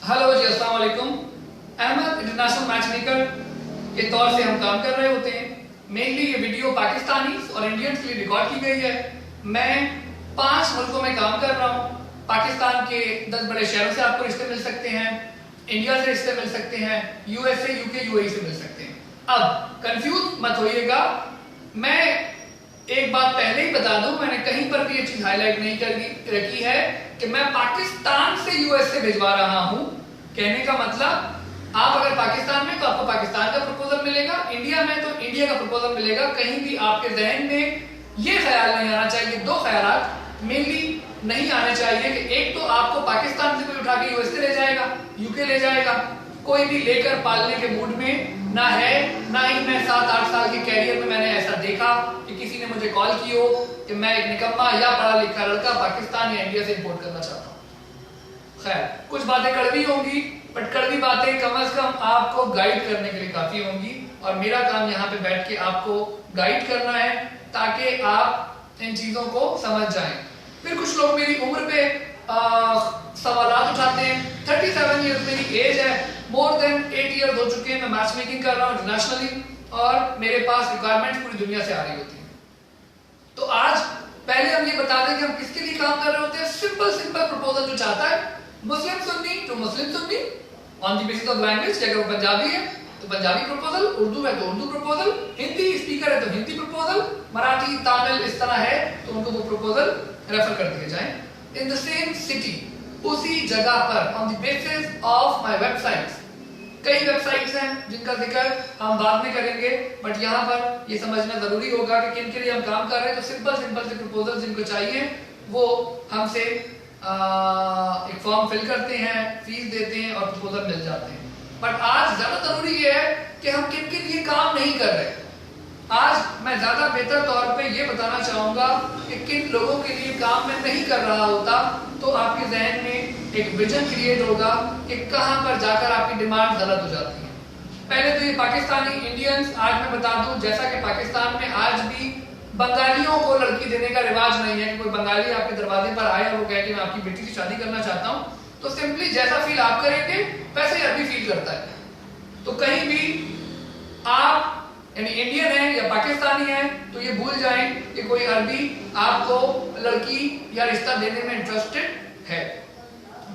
Hello जी, अस्सलाम वालेकुम। Ahmad international match maker के तौर से हम काम कर रहे होते हैं। मेनली ये वीडियो पाकिस्तानी और इंडियंस के लिए रिकॉर्ड की गई है। मैं 5 मुल्कों में काम कर रहा हूँ। पाकिस्तान के 10 बड़े शहरों से आपको रिश्ते मिल सकते हैं, इंडिया से रिश्ते मिल सकते हैं, यूएसए, यूके, यूएई से मिल सकते हैं। अब कंफ्यूज मत होइएगा, मैं एक बात पहले ही बता दूं, मैंने कहीं पर भी ये चीज हाईलाइट नहीं कर रखी है कि मैं पाकिस्तान से यूएसए भिजवा रहा हूं। कहने का मतलब, आप अगर पाकिस्तान में तो आपको पाकिस्तान का प्रपोजल मिलेगा, इंडिया में तो इंडिया का प्रपोजल मिलेगा। कहीं भी आपके जहन में ये ख्याल नहीं आना चाहिए, 2 ख्यालात मेनली नहीं आने चाहिए कि एक तो आपको पाकिस्तान से कोई उठा के यूएसए ले जाएगा, यूके ले जाएगा। कोई भी लेकर पालने के मूड में ना है, ना ही मैं 7-8 साल के कैरियर में मैंने ऐसा देखा कि किसी ने मुझे कॉल की हो कि मैं एक निकम्मा या पढ़ा लिखा लड़का पाकिस्तान या इंडिया से इंपोर्ट करना चाहता हूं। खैर, कुछ बातें कड़वी होंगी, बट कड़वी बातें कम से कम आपको गाइड करने के लिए काफी होंगी, और मेरा काम यहाँ पे बैठ के आपको गाइड करना है ताकि आप इन चीजों को समझ जाएं। फिर कुछ लोग मेरी उम्र पे सवालात उठाते हैं। 37 ईयर्स मेरी एज है, मोर देन 8 ईयर्स हो चुके हैं मैं मैच मेकिंग कर रहा हूँ इंटरनेशनली, और मेरे पास रिक्वायरमेंट्स पूरी दुनिया से आ रही होती हैं। तो आज पहले हम ये बता दें कि हम किसके लिए काम कर रहे होते हैं। सिंपल प्रपोजल जो चाहता है, Muslim Sunni to Muslim Sunni on the basis of language. अगर वो पंजाबी है तो पंजाबी प्रपोजल, उर्दू है तो उर्दू प्रपोजल, हिंदी स्पीकर है तो हिंदी प्रपोजल, मराठी, तमिल इस तरह है तो उनको वो प्रपोजल रेफर कर दिए जाएं इन द सेम सिटी, उसी जगह पर, on the basis of my websites. कई वेबसाइट्स हैं जिनका जिक्र हम बाद में करेंगे, बट यहाँ पर ये समझना जरूरी होगा कि किन के लिए हम काम कर रहे हैं। तो सिंपल से प्रपोजल जिनको चाहिए वो हमसे एक फॉर्म फिल करते हैं, फीस देते हैं और प्रपोजल मिल जाते हैं। बट आज ज्यादा जरूरी ये है कि हम किन के लिए काम नहीं कर रहे। आज मैं ज्यादा बेहतर तौर पे ये बताना चाहूंगा कि किन लोगों के लिए काम मैं नहीं कर रहा होता, तो आपके जहन में एक विजन क्रिएट होगा कि कहां पर जाकर आपकी डिमांड गलत हो जाती है। पहले तो ये पाकिस्तानी इंडियंस, आज मैं बता दूं, जैसा कि पाकिस्तान में आज भी बंगालियों को लड़की देने का रिवाज नहीं है कि कोई बंगाली आपके दरवाजे पर आए और वो कहे कि मैं आपकी बेटी से शादी करना चाहता हूं, तो सिंपली जैसा फील आप करेंगे वैसे ही अरबी फील करता है। तो कहीं भी आप यानी इंडियन है या पाकिस्तानी है तो ये भूल जाएं कि कोई अरबी आपको लड़की या रिश्ता देने में इंटरेस्टेड है।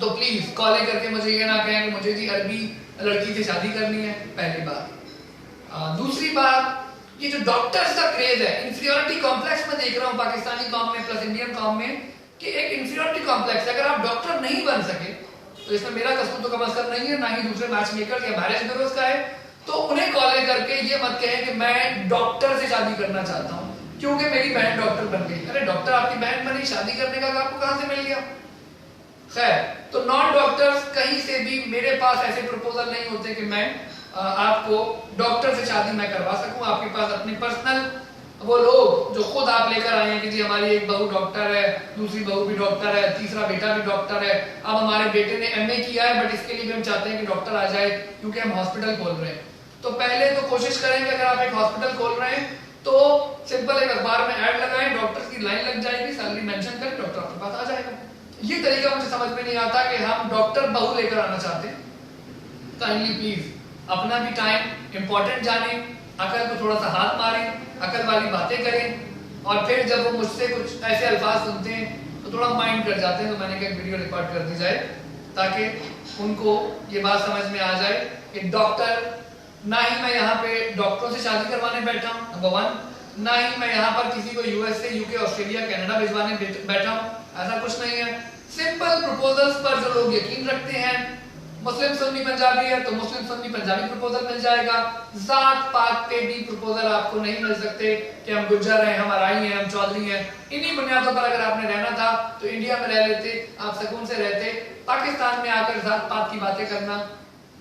तो प्लीज कॉल करके मुझे ये ना कहें कि मुझे जी अरबी लड़की से शादी करनी है, पहली बात। दूसरी बात, ये जो डॉक्टर्स का क्रेज है, इंफीरियरिटी कॉम्प्लेक्स में देख रहा हूं पाकिस्तानी कौम में प्लस इंडियन कौम में, कि एक इंफीरियरिटी कॉम्प्लेक्स है। अगर आप डॉक्टर नहीं बन सके तो इसमें मेरा कसूर तो कम से कम नहीं है, ना ही दूसरे मैच मेकर या मैरिज ब्यूरोज का है। तो उन्हें कॉल करके ये मत कहें कि मैं डॉक्टर से शादी करना चाहता हूं क्योंकि मेरी बहन डॉक्टर बन गई। अरे डॉक्टर आपकी बहन बनी, शादी करने का आपको कहां से मिल गया? खैर, तो नॉन डॉक्टर्स कहीं से भी मेरे पास ऐसे प्रपोजल नहीं होते कि मैं आपको डॉक्टर से शादी मैं करवा सकूं। आपके पास अपने पर्सनल वो लोग जो खुद आप लेकर आए हैं कि जी हमारी एक बहू डॉक्टर है, दूसरी बहू भी डॉक्टर है, तीसरा बेटा भी डॉक्टर है, अब हमारे बेटे ने एमए किया है बट इसके लिए भी हम चाहते हैं कि डॉक्टर आ जाए क्योंकि हम हॉस्पिटल खोल रहे हैं। तो पहले तो कोशिश करेंगे, अगर आप एक हॉस्पिटल खोल रहे हैं तो सिंपल एक अखबार में ऐड लगाएं, डॉक्टर्स की लाइन लग जाएगी, सैलरी मेंशन करें, डॉक्टर आपके पास आ जाएगा। ये तरीका मुझे समझ में नहीं आता कि हम डॉक्टर बहू लेकर आना चाहते हैं। काइंडली प्लीज अपना भी टाइम इंपॉर्टेंट जाने, अकल को थोड़ा सा हाथ मारें, अकल वाली बातें करें, और फिर जब वो मुझसे कुछ ऐसे अल्फाज सुनते हैं तो थोड़ा माइंड कर जाते हैं। तो मैंने कहा एक वीडियो रिकॉर्ड कर दी जाए ताकि उनको ये बात समझ में आ जाए कि डॉक्टर, ना ही मैं यहाँ पे डॉक्टरों से शादी करवाने बैठा हूँ, नंबर 1, ना ही मैं यहाँ पर किसी को यूएसए, यूके, ऑस्ट्रेलिया, कनाडा भिजवाने बैठा हूँ, ऐसा कुछ नहीं है। सिंपल प्रपोजल्स पर जो लोग यकीन रखते हैं, मुस्लिम सुन्नी पंजाबी है तो मुस्लिम सुन्नी पंजाबी प्रपोजल मिल जाएगा। जात पात पे भी प्रपोजल आपको नहीं मिल सकते कि हम गुज्जर हैं, हम अराई हैं, हम चौधरी हैं। इन्हीं बुनियादों पर अगर आपने रहना था तो इंडिया में रह लेते, आप सुकून से रहते। पाकिस्तान में आकर जात पात की बातें करना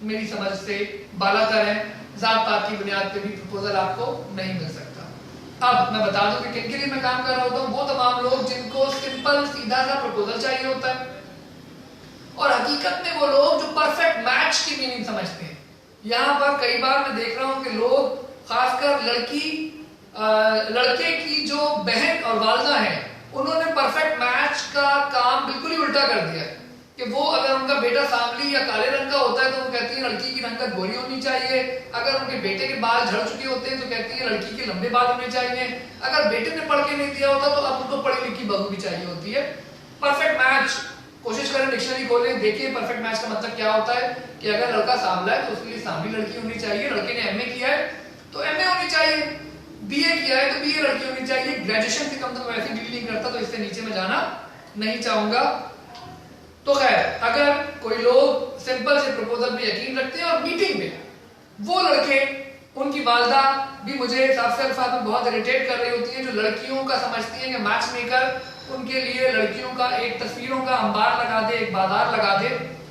मेरी समझ से बालातर है। जात पात की बुनियाद पे भी प्रपोजल आपको नहीं मिल सकता। अब मैं बता दूं कि किन के लिए मैं काम कर रहा होता हूं। वो तमाम लोग जिनको सिंपल सीधा सा प्रपोजल चाहिए होता है, और हकीकत में वो लोग जो परफेक्ट मैच की मीनिंग समझते हैं। यहाँ पर कई बार मैं देख रहा हूँ कि लोग, खासकर लड़के की जो बहन और वालदा है, उन्होंने परफेक्ट मैच का काम बिल्कुल ही उल्टा कर दिया है। कि वो अगर उनका बेटा सांवली या काले रंग का होता है तो वो कहती है लड़की की रंगत गोरी होनी चाहिए, अगर उनके बेटे के बाल झड़ चुके होते हैं तो कहती है लड़की के लंबे बाल होने चाहिए, अगर बेटे ने पढ़ के नहीं दिया होता तो अब उनको पढ़ी लिखी बहू भी चाहिए होती है। परफेक्ट मैच, कोशिश करें डिक्शनरी खोलें, देखिए परफेक्ट मैच का मतलब क्या होता है कि अगर लड़का सांवला है तो उसके लिए सांवली लड़की होनी चाहिए, लड़के ने एमए किया है तो एमए होनी चाहिए, बीए किया है तो बीए लड़की होनी चाहिए, ग्रेजुएशन से कम तो वैसे डील नहीं करता तो इससे नीचे में जाना नहीं चाहूंगा। तो खैर, अगर कोई लोग सिंपल से प्रपोजल पे यकीन रखते हैं और मीटिंग पे वो लड़के, उनकी वालदा भी मुझे साफ अल्फाज में बहुत इरिटेट कर रही होती है, जो लड़कियों का समझती है कि मैच मेकर उनके लिए लड़कियों का एक तस्वीरों का अंबार लगा दे, एक बाजार लगा दे।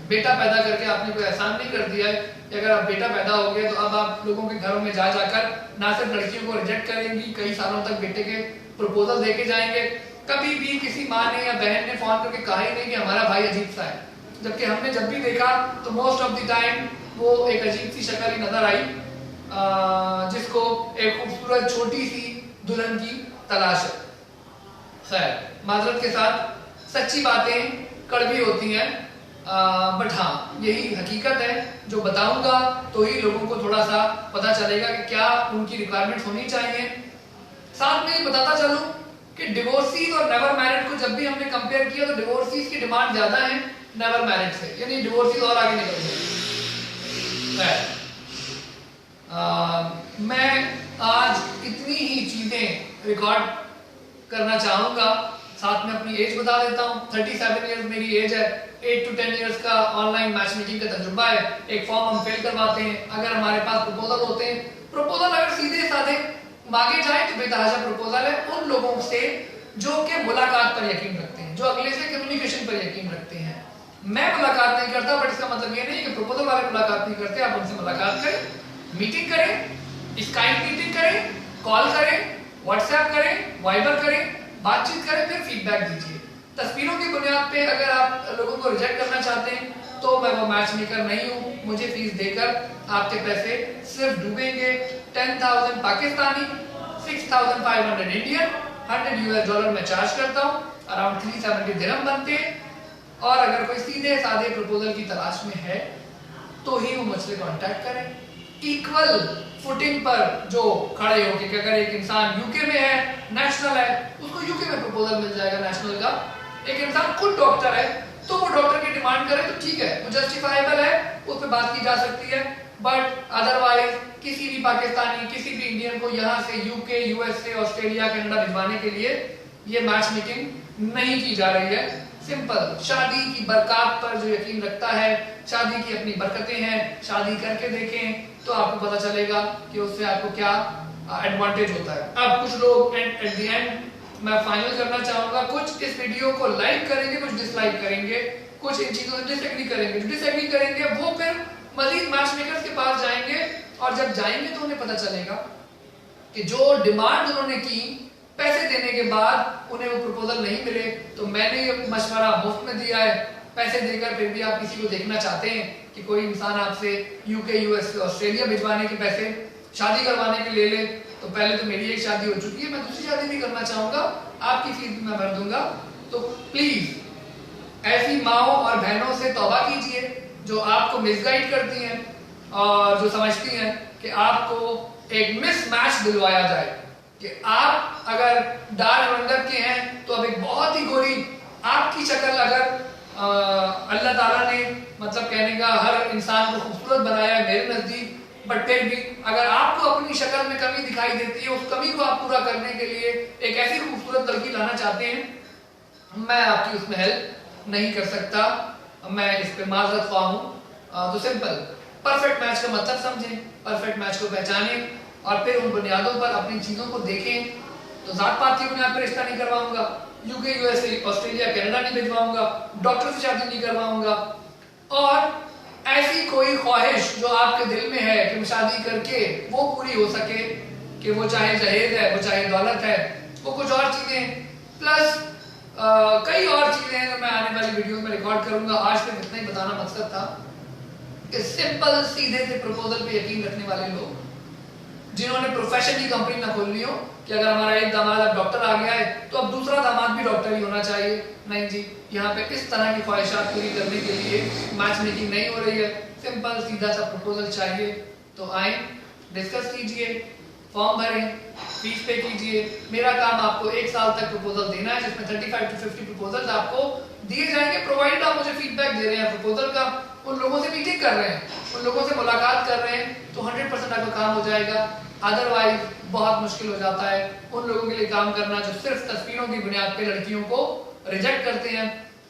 बेटा पैदा करके आपने कोई एहसान नहीं कर दिया है कि अगर आप बेटा पैदा हो गए तो अब आप लोगों के घरों में जा जाकर ना सिर्फ लड़कियों को रिजेक्ट करेंगी, कई सालों तक बेटे के प्रपोजल देके जाएंगे। कभी भी किसी माँ ने या बहन ने फोन करके कहा ही नहीं कि हमारा भाई अजीब सा है, जबकि हमने जब भी देखा तो मोस्ट ऑफ द टाइम वो एक अजीब सी शक्ल ही नजर आई, जिसको एक खूबसूरत छोटी सी दुल्हन की तलाश है। खैर, माजरत के साथ सच्ची बातें कड़वी होती हैं, बट हाँ यही हकीकत है जो बताऊंगा तो ही लोगों को थोड़ा सा पता चलेगा कि क्या उनकी रिक्वायरमेंट्स होनी चाहिए। साथ में ये बताता चलूं कि डिवोर्सीज और नेवर मैरिड को जब भी हमने कंपेयर किया तो डिवोर्सीज की डिमांड ज्यादा है नेवर मैरिड से, यानी डिवोर्सीज और आगे निकल गए। मैं आज इतनी ही चीजें रिकॉर्ड करना चाहूंगा, साथ में अपनी एज बता देता हूँ। 37 इयर्स मेरी एज है, 8 to 10 इयर्स का ऑनलाइन मैच मेकिंग का तजुर्बा है। एक फॉर्म हम फिल करवाते हैं, अगर हमारे पास प्रपोजल होते हैं, प्रपोजल अगर सीधे साधे मांगे जाए तो बेतहाशा प्रपोजल है उन लोगों से जो कि मुलाकात पर यकीन रखते हैं, जो अगले से कम्युनिकेशन पर यकीन रखते हैं। मैं मुलाकात नहीं करता, बट इसका मतलब ये नहीं कि प्रपोजल वाले मुलाकात नहीं करते। आप उनसे मुलाकात करें, मीटिंग करें, स्काइप मीटिंग करें, कॉल करें, व्हाट्सएप करें, वाइबर करें, बातचीत करें, फिर फीडबैक दीजिए। तस्वीरों की बुनियाद पे अगर आप लोगों को रिजेक्ट करना चाहते हैं तो मैं वो मैच मेकर नहीं हूँ। मुझे फीस देकर आपके पैसे सिर्फ डूबेंगे। 10,000 पाकिस्तानी, 6,500 इंडियन, $100 मैं चार्ज करता हूँ, अराउंड 370 दिरहम बनते हैं। और अगर कोई सीधे साधे प्रपोजल की तलाश में है तो ही वो मुझसे कांटेक्ट करें। इक्वल फुटिंग पर जो खड़े हो कि अगर एक इंसान यूके में है, नेशनल है, उसको यूके में प्रपोजल मिल जाएगा नेशनल का। एक इंसान खुद डॉक्टर है तो वो डॉक्टर की डिमांड करे तो ठीक है, वो जस्टिफाइबल है, उस पर बात की जा सकती है। बट अदरवाइज किसी भी पाकिस्तानी, किसी भी इंडियन को यहाँ से यूके, यूएसए, ऑस्ट्रेलिया, कनाडा भिजवाने के लिए ये मैच मेकिंग नहीं की जा रही है। सिंपल, शादी की बरकत पर जो यकीन रखता है, शादी की अपनी बरकतें हैं, शादी करके देखें तो आपको पता चलेगा कि उससे आपको क्या एडवांटेज होता है। अब कुछ लोग एट द एंड मैं फाइनल करना चाहूंगा, कुछ इस वीडियो को लाइक करेंगे, कुछ डिसलाइक करेंगे, कुछ इन चीजों से डिसएग्री करेंगे। जो डिसएग्री करेंगे वो फिर मजीद मैच मेकर्स के पास जाएंगे, और जब जाएंगे तो उन्हें पता चलेगा कि जो डिमांड उन्होंने की, पैसे देने के बाद उन्हें वो प्रपोजल नहीं मिले। तो मैंने ये मशवरा मुफ्त में दिया है, पैसे देकर फिर भी आप किसी को देखना चाहते हैं कि कोई इंसान आपसे यूके, यूएस, ऑस्ट्रेलिया भिजवाने के पैसे शादी करवाने के ले ले, तो पहले तो मेरी एक शादी हो चुकी है, मैं दूसरी शादी भी करना चाहूंगा, आपकी फीस भी मैं भर दूंगा। तो प्लीज ऐसी माओ और बहनों से तौबा कीजिए जो आपको मिसगाइड करती हैं और जो समझती हैं कि आपको एक मिसमैच दिलवाया जाए कि आप अगर डार्क रंगत के हैं तो अब एक बहुत ही गोरी आपकी शक्ल, अगर अल्लाह ताला ने मतलब कहने का हर इंसान को खूबसूरत बनाया है मेरे नजदीक, बट फिर भी अगर आपको अपनी शक्ल में कमी दिखाई देती है, उस कमी को आप पूरा करने के लिए एक ऐसी खूबसूरत लड़की लाना चाहते हैं, मैं आपकी उसमें हेल्प नहीं कर सकता, मैं इस पे माजरत ख्वाह हूँ। तो सिंपल, परफेक्ट मैच का मतलब समझें, परफेक्ट मैच को पहचानें और फिर उन बुनियादों पर अपनी चीजों को देखें। तो जात पात की बुनियाद पर रिश्ता नहीं करवाऊंगा, यूके, यूएसए, ऑस्ट्रेलिया, कनाडा नहीं भिजवाऊंगा, डॉक्टर से शादी नहीं करवाऊंगा, और ऐसी कोई ख्वाहिश जो आपके दिल में है कि शादी करके वो पूरी हो सके, कि वो चाहे जहेज है, वो चाहे दौलत है, वो कुछ और चीजें, प्लस कई और चीजें हैं जो मैं आने वाली वीडियो में रिकॉर्ड करूंगा। आज तक इतना ही बताना मकसद था कि सिंपल सीधे से प्रपोजल पे यकीन रखने वाले लोग जिन्होंने प्रोफेशन की कंपनी ना खोलनी हो कि कि अगर हमारा एक दामाद अब डॉक्टर आ गया है तो अब दूसरा दामाद भी डॉक्टर ही होना चाहिए। नहीं जी, यहाँ पे इस तरह की ख्वाहिशात पूरी करने के लिए मैच मेकिंग नहीं हो रही है। सिंपल सीधा सा प्रपोजल चाहिए तो आए, डिस्कस कीजिए, फॉर्म भरें, फीस पे कीजिए। मेरा काम आपको 1 साल तक प्रपोजल देना है, जिसमें 35 to 50 प्रपोजल्स आपको दिए जाएंगे, प्रोवाइडेड आप मुझे फीडबैक दे रहे हैं प्रपोजल का, उन लोगों से मीटिंग कर रहे हैं, उन लोगों से मुलाकात कर रहे हैं, तो 100% आपका काम हो जाएगा। अदरवाइज बहुत मुश्किल हो जाता है उन लोगों के लिए काम करना जो सिर्फ तस्वीरों की बुनियाद पे लड़कियों को रिजेक्ट करते हैं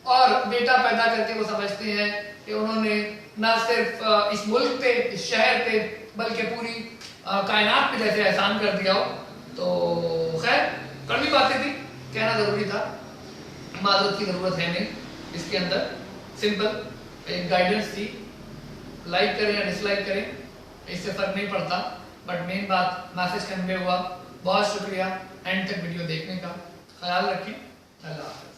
और बेटा पैदा करके वो समझते हैं कि उन्होंने न सिर्फ इस मुल्क पे, इस शहर पे, बल्कि पूरी कायनात पे जैसे एहसान कर दिया हो। तो खैर कड़वी बातें थी, कहना जरूरी था, माजरत की जरूरत है नहीं इसके अंदर, सिंपल एक गाइडेंस थी। लाइक करें या डिसलाइक करें इससे फर्क नहीं पड़ता, बट मेन बात मैसेज कन्वे हुआ। बहुत शुक्रिया एंड तक वीडियो देखने का, ख्याल रखें, अल्लाह हाफ़िज़।